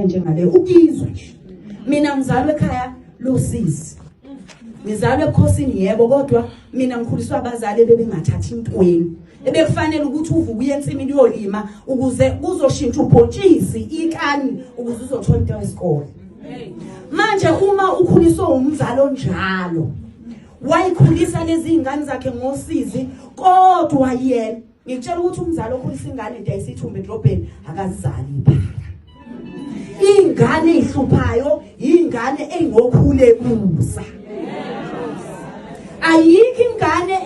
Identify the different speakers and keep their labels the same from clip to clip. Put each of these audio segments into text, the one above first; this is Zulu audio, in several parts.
Speaker 1: enjengale ukizwe nje. Mina ngizalwe ekhaya losisi. Ngizalwe ebukhosini yebo kodwa mina ngikhuliswa abazali bebengathathi intweni. Ebekufanele ukuthi uvuke uye ensimini uyolima ukuze kuzoshintsha ubhontshisi ikani ukuze uzothola into yesikole. Manje uma ukhuliswa umzali onjalo wayikhulisa lezi ingane zakhe ngosizi kodwa yena ngikutshela ukuthi umzali okhulisa ingane into ayisithumbe edrobheni akazizali iphaka. Ingane ezihluphayo ingane engokhule kusa. Ayikho ingane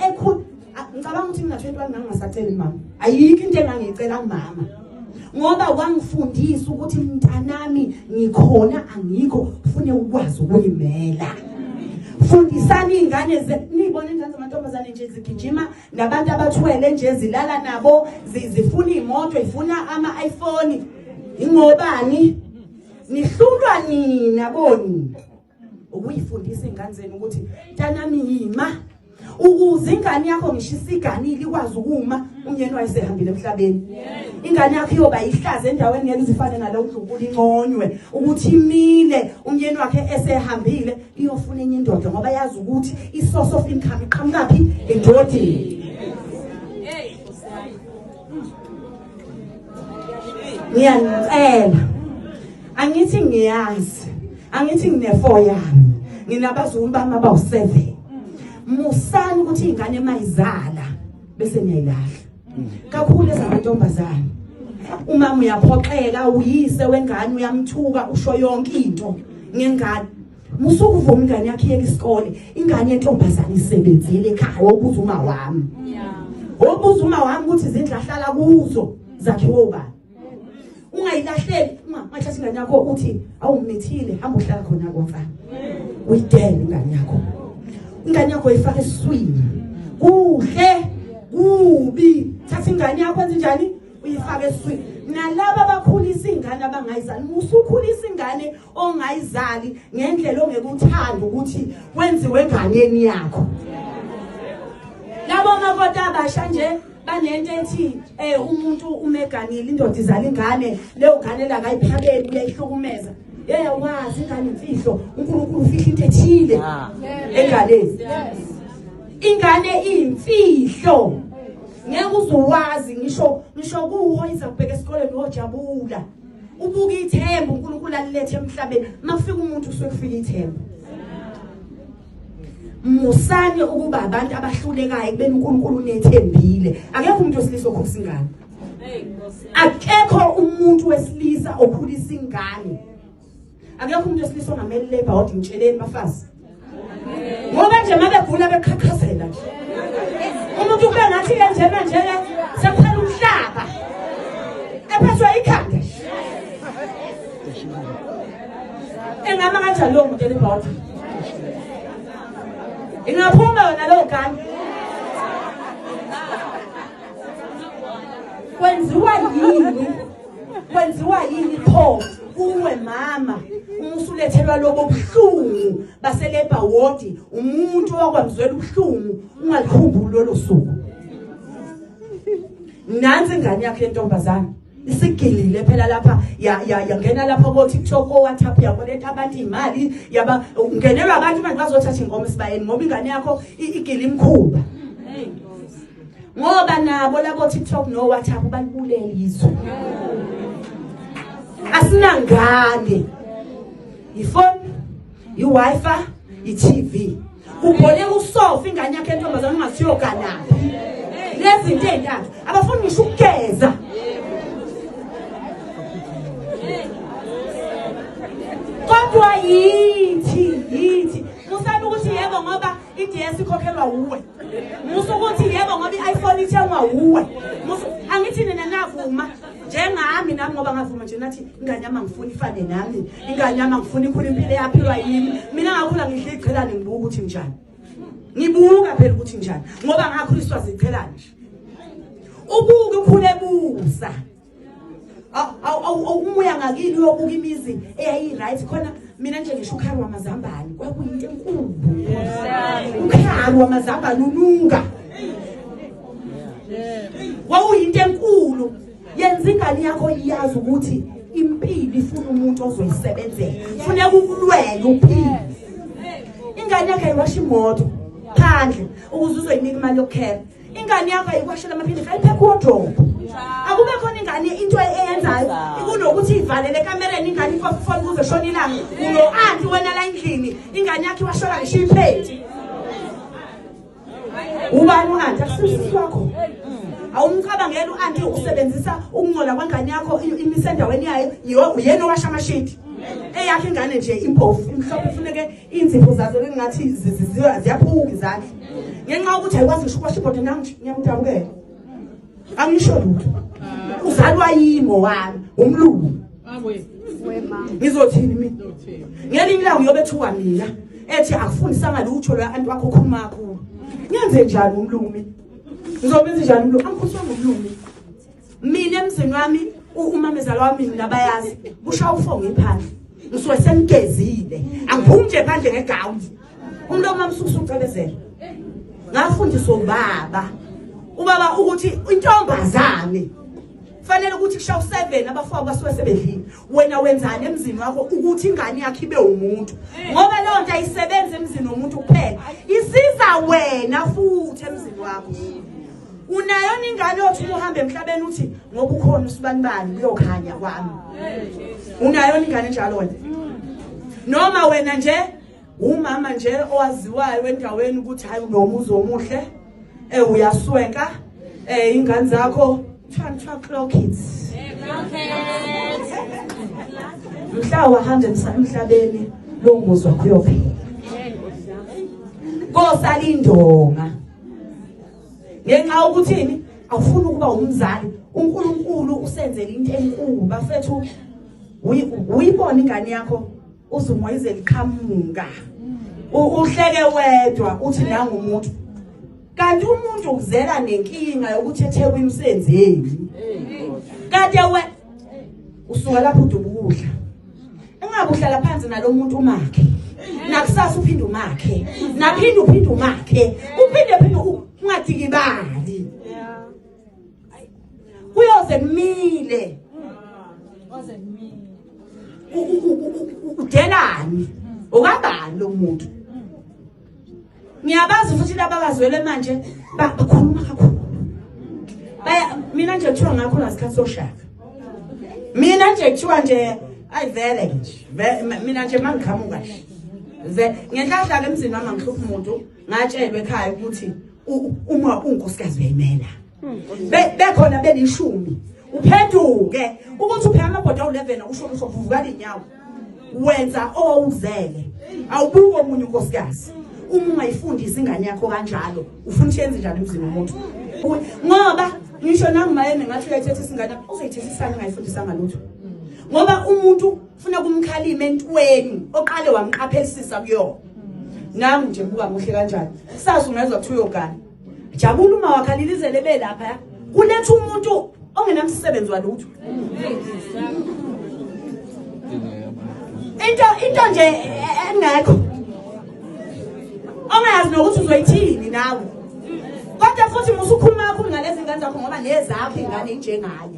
Speaker 1: ngicabanga ukuthi mina 21 ngangasatheli mama. Ayikho into engangicela kumama. Ngoba wangifundisa ukuthi mntanami ngikhona angikho ufune ukwazi ukuyimela. Fundisani ingane nibona ingane zamantombazane nje zigijima nabantu abathwele nje zilala nabo zifuna imoto ifuna ama-iPhone. Ingobani? Nihlulwa nina boni. Ukuyifundisa ingane zenu ukuthi mntanami yima ukuze ingane yakho ngishisa iganile ikwazi ukuma umyeni wayesehambile emhlabeni. Ingane yakho iyoba ihlaza endaweni yenu zifane nalo uNkulunkulu inconywe ukuthi imile umyeni wakhe esehambile iyofuna enye indoda ngoba yazi ukuthi isource of income iqhamukapi endodeni. Ngiyanicela angithi ngiyazi angithi ngine4 yami nginabazulu bami abawu7 musani ukuthi ingane emayizala bese niyayilahla kakhulu ezamantombazane. Umama uyaphoxeka uyise wengane uyamthuka usho yonke into ngengane. Musukuvuma ingane yakhe iyeke isikole ingane yentombazane isebenzile ekhaya ubuza uma wami. Ubuza uma wami ukuthi izindlu ahlala kuzo zakhiwe ubani. Ungayilahleli mathatha ingane yakho uthi awumithile hamba uhlala khona komfana. Uyidele ingane yakho. Ingane yakho ifake eswini. Kuhle kubi thatha ingane yakho enze njani uyifake eswini. Nalabo abakhulisa ingane abangayizali musukhulisa ingane ongayizali ngendlela ongekuthanda ukuthi wenziwe enganeni yakho. Labo makota abasha nje banento ethi umuntu umeganile indoda izala ingane leyo ngane la kayiphabeni uyayihlukumeza. Wazi ingane imfihlo uNkulunkulu ufihla into ethile engalezi. Ingane iyimfihlo ngeke uzowazi ngisho kuwo izakubheka esikoleni ojabula ubuka ithemba uNkulunkulu alilethe emhlabeni makufika umuntu usuke kufika ithemba. Musane ukuba abantu abahlulekayo kubeni uNkulunkulu unethembile. Akekho umuntu wesilisa okhulisa ingane. Akekho umuntu wesilisa okhulisa ingane. Akekho umuntu wesilisa ongamele labor ngitsheleni bafazi. Ngoba nje mabegula bekhakhazela nje. Umuntu kube ngathi njena sekuphela umhlaba. Ephethwe ikhanda. Engama kanjani lo muntu elibhawu? Ingaphuma wena lo ngane. Kwenziwa yini pho uwe mama umusulethelwa lobo buhlungu baselebha wodi umuntu wakwamzwela ubuhlungu ungalikhumbuli lo suku. Nansi ingane yakhe yentombazana isigilile phela lapha yangena lapha ko TikTok ko WhatsApp yakoletha abantu imali yaba ungenelwa abantu manje bazothatha ingoma esibayeni ngoba ingane yakho igila imkhuba. Ngoba nabo labo TikTok no WhatsApp balibulele izwe. Asinangane. Ifone, iWi-Fi, iTV. Ubone usofa ingane yakhe yentombazana ungasiyo kanaphi. Lezi zinto ezintathu abafuni ngisho ukugeza. Kodwa yithi musabe ukuthi yebo ngoba iDS ikhokhelwa uwe. Musukuthi yebo ngoba iPhone ithengwa uwe. Angithi nina navuma njengami nami ngoba ngavuma nje nathi ingane yami ngifuna ifane nami. Ingane yami ngifuna ikhule impilo yaphilwa yimi. Mina ngakhula ngidla iqhelane ngibuka ukuthi njani. Ngibuka phela ukuthi njani ngoba ngakhuliswa ziqhelane nje. Ubuke ukhule busa. Umoya ngakini yobuka imizi eyayi right khona mina nje ngisho ukhari wamazambane kwakuyinto enkulu. Ukhari wamazambane ununga. Wawuyinto enkulu yenza ingane yakho iyazi ukuthi impilo ifuna umuntu ozoyisebenzela funeka ukulwela uphile ingane yakhe ayiwasha imoto phandle ukuze uzoyinika imali yokukhela ingane yakhe ayiwashela amaphilisi ayiphekha wardrobe akube khona ingane into eyenzayo ikunokuthi ivalele kamereni ingane ifofona kuze shona ilanga uno anti wena la endlini ingane yakhe iwashela ngisho iphedi ubani unanti akusisi wakho awumcabangela uanti usebenzisa ukuncola kwengane yakho imise endaweni yayo uyena owasha amashiti eyakhe ingane nje impofu imhlophe funeke inzipho zazo lengathi ziyaphuka izandla ngenxa ukuthi ayikwazi ngisho ukwasha ibhodo ngiyamdabukela angisho lutho uzalwa yimo wami umlungu ngizothini mina ngelinye ilanga uyobethuka mina ethi akufundisanga lutho lo anti wakho khuluma kakhulu ngenze njani umlungu mina ngizobenza njani umlungu angikhuswa ngomlungu mina emzini wami umamezala wami nabayazi kusha ufonga iphandle ngisuke sengigezile angiphumi nje phandle ngegown umuntu omamsusa ucebezela ngafundiswa ubaba ukuthi intombazane fanele ukuthi kushaw 7 abafowabo basuke sebedlile wena wenzani emzini wakho ukuthi ingane yakhe ibe umuntu ngoba leyo nto ayisebenza emzini womuntu kuphela isiza wena futhi emzini wakho unayo ingane othi uhambe emhlabeni uthi ngoba ukhona usibanibani kuyokhanya kwami unayo ingane njalo wena noma wena nje umama nje owaziwayo endaweni ukuthi hayi unomuzi omuhle uyaswenka ingane zakho clock kids mhla wahamba emhlabeni lo muzi wakho uyophela kosala indonga ngenxa ukuthini awufuni ukuba umzali uNkulunkulu usenzele into enkulu bafethu uyibona ingane yakho uzumoyizela iqhamuka uhleke wedwa uthi nanga umuntu kanti umuntu uzela nenkinga yokuthi eThekwini usenzeni kade we usuka lapho udubukudla engabe uhlala phansi nalomuntu umakhe nakusasa uphinde umakhe naphinde umakhe uphinde ungadikibali kuyoze kumile udelani ukabani lo muntu ngiyabazi futhi laba bazwele manje bakhuluma kakhulu mina nje kuthiwa ngakho nasikhathi soshaka mina nje kuthiwa nje ayivele nje mina nje mangiqhamuka nje ngenhlanhla emzini wami ngihlupha umuntu ngatshelwe ekhaya ukuthi uma unkosikazi uyayimela bekhona belishumi uphenduke ukuthi upheka amabhodo awu11 usho uvuka inyawo wenza owuzele awubuke omunye unkosikazi uma ungayifundisa ingane yakho kanjalo ufuna uyenze njani emzini womuntu ngoba ngisho nangimayene ngathi uyayithetha isingane uzoyithethisa ngayifundisanga lutho ngoba umuntu ufuna kumkhalima entweni oqale wamqaphelisisa kuyo nami nje buka muhle kanjani sazi ungezwa kuthiwa uyogana jabula uma wakhalilizele belapha kuletha umuntu ongenamsebenzi walutho into nje engekho ongayazi nokuthi uzoyithini nawe kodwa futhi musukhuluma kakhulu ngalezi ngane zakho ngoba nezakho ingane injengaye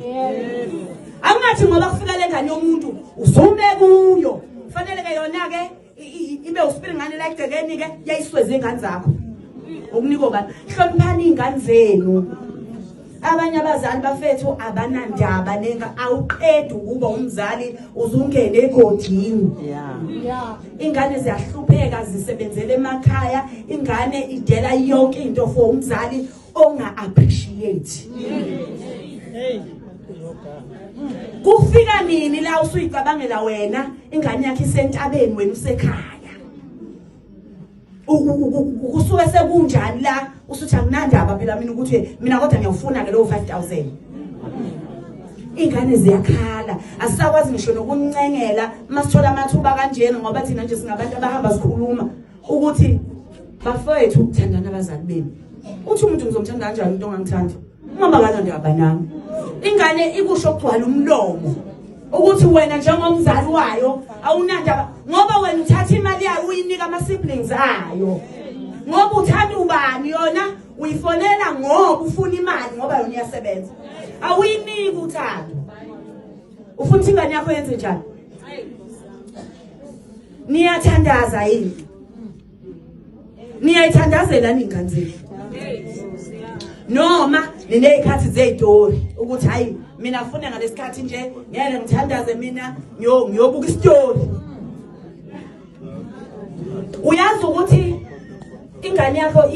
Speaker 1: angathi ngoba kufika le ngane yomuntu uzume kuyo fanele ke yona ke ibe usipili ngane la igcekeni ke yayisweze ingane zakho ukuniko bani hloniphani ingane zenu abanye abazali bafethu abanandaba nenga awuqedi ukuba umzali uzungene egodini ingane ziyahlupheka zisebenzele emakhaya ingane idela yonke into for umzali onga appreciate kufika nini la usuyicabangela wena ingane yakhe isentabeni wena usekhaya ukusuke sekunjani la usuthi anginandaba phela mina ukuthi mina kodwa ngiyafuna ke lo 5000 ingane ziyakhala asisakwazi ngisho nokuncengela masithola amathuba kanjena ngoba thina nje singabantu abahamba sikhuluma ukuthi bafethu ukuthandana abazali benu uthi umuntu ngizomthanda kanjani umuntu ongangithandi uma bangazandi abanami ingane ikusho kugcwala umlomo ukuthi wena njengomzali wayo awunandaba ngoba wena uthatha imali yayo uyinika ama siblings ayo ngoba uthanda ubani yona uyifonela ngoba ufuna imali ngoba yona iyasebenza awuyiniki uthando ufuna ukuthi ingane yakho yenze njani? Niyathandaza yini? Niyayithandazela ingane zenu? Noma ninezikhathi zezitori ukuthi hayi mina ngifuna ngalesikhathi nje ngeke ngithandaze mina ngiyobuka isitori. Uyazi ukuthi ingane yakho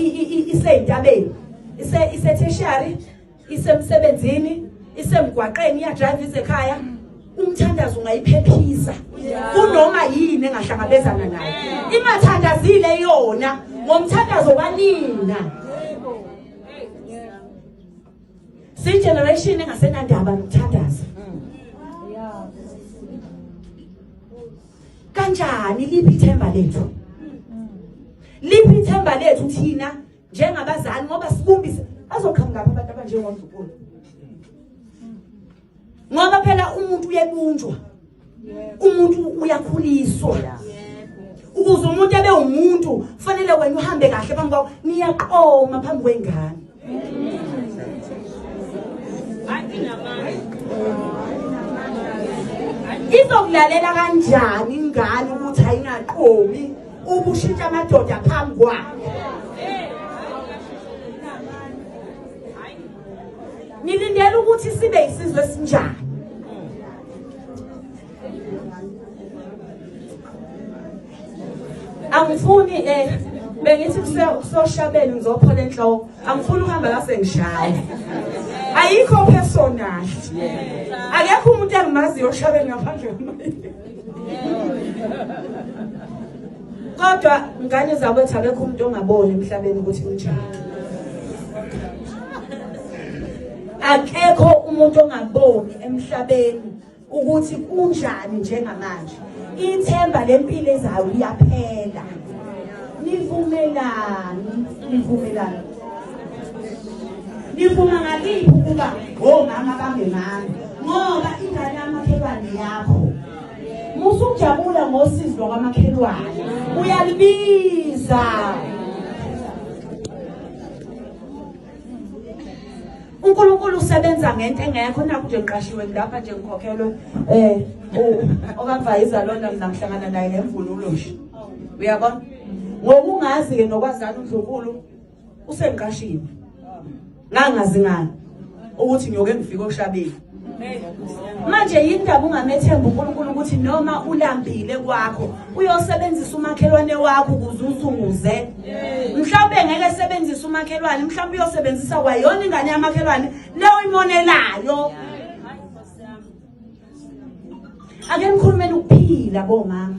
Speaker 1: iseyintabeni, iseteshari, isemsebenzini, isemgwaqeni, iyadrive izekhaya, umthandazo ungayiphephisa kunoma yini engahlangabezana nayo. Ingathandazile yona ngomthandazo kanina. Si generation engasenandaba nokuthandaza. Kanjani liphi ithemba lethu? Liphi ithemba lethu thina njengabazali ngoba sibumbise bazoqhamuka abantu abanjengoNdlunkulu. Ngoba phela umuntu uyebunjwa. Umuntu uyakhuliswa. Ukuze umuntu abe umuntu kufanele wena uhambe kahle phambi kwawo niyaqoma phambi kwengane. Izokulalela kanjani ingane ukuthi ayingaqomi ubushintsha amadoda phambi kwakhe? Nilindele ukuthi sibe isizwe esinjani? Angifuni bengithi kusoshabeni ngizophola enhloko. Angifuni ukuhamba la sengishaya. Ayikho personal. Akekho umuntu engimaziyo oshabeni ngaphandle kwami. Kodwa ngane zakwethu akekho umuntu ongaboni emhlabeni ukuthi unjani. Akekho umuntu ongaboni emhlabeni ukuthi kunjani njengamanje. Ithemba lempilo ezayo liyaphela. Nivumelani? Nivuma ngaliphi ukuba omama bangemani ngoba ingane yamakhelwane yakho musujabula ngosizo lwamakhelwane uyalibiza. uNkulunkulu usebenza ngento engekho nakho nje ngiqashiwe lapha nje ngikhokhelwe okamvayiza lona mina ngihlangana naye ngemvunulo nje. Uyabona? Ngokungazi ke nokwazana uNdlunkulu usengiqashile. Ngangazi ngani ukuthi ngiyoke ngifike oshabeni. Manje yindaba ungamethemba uNkulunkulu ukuthi noma ulambile kwakho uyosebenzisa umakhelwane wakho ukuze uzunguze. Mhlawumbe ngeke esebenzise umakhelwane, mhlawumbe uyosebenzisa kwayona ingane yamakhelwane leyo imonelayo. Ake ngikhulumeni ukuphila bomama.